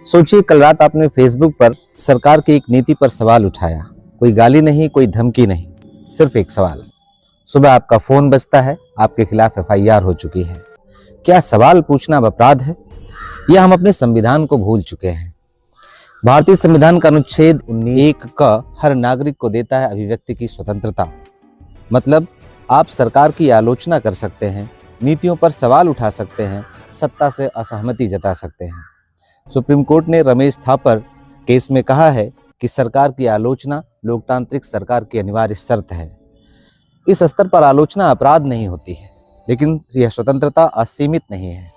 सोचिए, कल रात आपने फेसबुक पर सरकार की एक नीति पर सवाल उठाया। कोई गाली नहीं, कोई धमकी नहीं, सिर्फ एक सवाल। सुबह आपका फोन बजता है, आपके खिलाफ एफआईआर हो चुकी है। क्या सवाल पूछना अब अपराध है? या हम अपने संविधान को भूल चुके हैं? भारतीय संविधान का अनुच्छेद 19(1) का हर नागरिक को देता है अभिव्यक्ति की स्वतंत्रता। मतलब आप सरकार की आलोचना कर सकते हैं, नीतियों पर सवाल उठा सकते हैं, सत्ता से असहमति जता सकते हैं। सुप्रीम कोर्ट ने रमेश थापर केस में कहा है कि सरकार की आलोचना लोकतांत्रिक सरकार की अनिवार्य शर्त है। इस स्तर पर आलोचना अपराध नहीं होती है, लेकिन यह स्वतंत्रता असीमित नहीं है।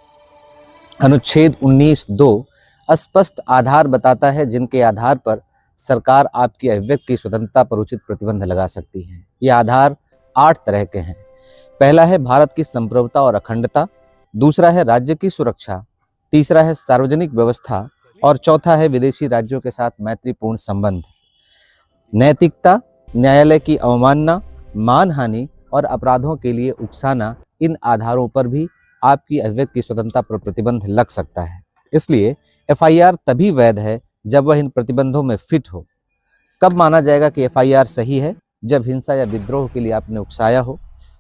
अनुच्छेद 19(2) स्पष्ट आधार बताता है जिनके आधार पर सरकार आपकी अभिव्यक्ति की स्वतंत्रता पर उचित प्रतिबंध लगा सकती है। ये आधार 8 तरह के हैं। पहला है भारत की संप्रभुता और अखंडता, दूसरा है राज्य की सुरक्षा, तीसरा है सार्वजनिक व्यवस्था और चौथा है विदेशी राज्यों के साथ मैत्रीपूर्ण संबंध। नैतिकता, न्यायालय की अवमानना, मानहानि और अपराधों के लिए उकसाना, इन आधारों पर भी आपकी अभिव्यक्ति की स्वतंत्रता पर प्रतिबंध लग सकता है। इसलिए एफआईआर तभी वैध है जब वह इन प्रतिबंधों में फिट हो। कब माना जाएगा कि एफआईआर सही है? जब हिंसा या विद्रोह के लिए आपने उकसाया हो,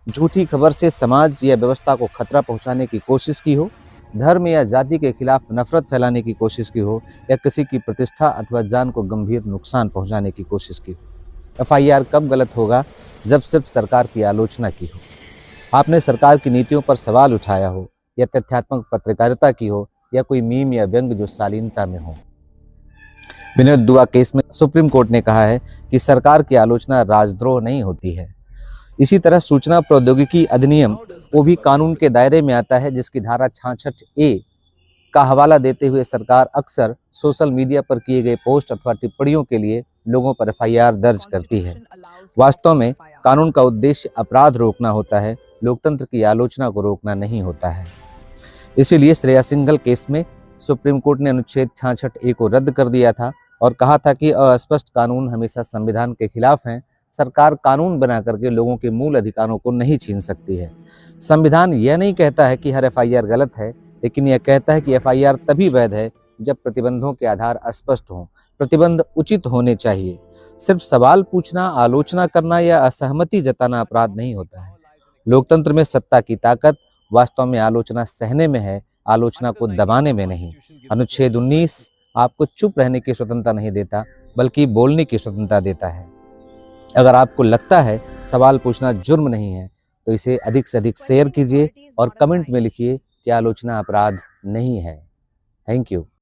झूठी खबर से समाज या व्यवस्था को खतरा पहुंचाने की कोशिश की हो, धर्म या जाति के खिलाफ नफरत फैलाने की कोशिश की हो, या किसी की प्रतिष्ठा अथवा जान को गंभीर नुकसान पहुंचाने की कोशिश की हो। एफआईआर कब गलत होगा? जब सिर्फ सरकार की आलोचना की हो, आपने सरकार की नीतियों पर सवाल उठाया हो, या तथ्यात्मक पत्रकारिता की हो, या कोई मीम या व्यंग जो शालीनता में हो। विनोद दुआ केस में सुप्रीम कोर्ट ने कहा है कि सरकार की आलोचना राजद्रोह नहीं होती है। इसी तरह सूचना प्रौद्योगिकी अधिनियम वो भी कानून के दायरे में आता है, जिसकी धारा 66(a) का हवाला देते हुए सरकार अक्सर सोशल मीडिया पर किए गए पोस्ट अथवा टिप्पणियों के लिए लोगों पर एफआईआर दर्ज करती है। वास्तव में कानून का उद्देश्य अपराध रोकना होता है, लोकतंत्र की आलोचना को रोकना नहीं होता है। इसीलिए श्रेया सिंघल केस में सुप्रीम कोर्ट ने अनुच्छेद 66(a) को रद्द कर दिया था और कहा था कि अस्पष्ट कानून हमेशा संविधान के खिलाफ हैं। सरकार कानून बना करके लोगों के मूल अधिकारों को नहीं छीन सकती है। संविधान यह नहीं कहता है कि हर एफआईआर गलत है, लेकिन यह कहता है कि एफआईआर तभी वैध है जब प्रतिबंधों के आधार अस्पष्ट हों। प्रतिबंध उचित होने चाहिए। सिर्फ सवाल पूछना, आलोचना करना या असहमति जताना अपराध नहीं होता है। लोकतंत्र में सत्ता की ताकत वास्तव में आलोचना सहने में है, आलोचना को दबाने में नहीं। अनुच्छेद 19 आपको चुप रहने की स्वतंत्रता नहीं देता, बल्कि बोलने की स्वतंत्रता देता है। अगर आपको लगता है सवाल पूछना जुर्म नहीं है, तो इसे अधिक से अधिक शेयर कीजिए और कमेंट में लिखिए कि आलोचना अपराध नहीं है। Thank you.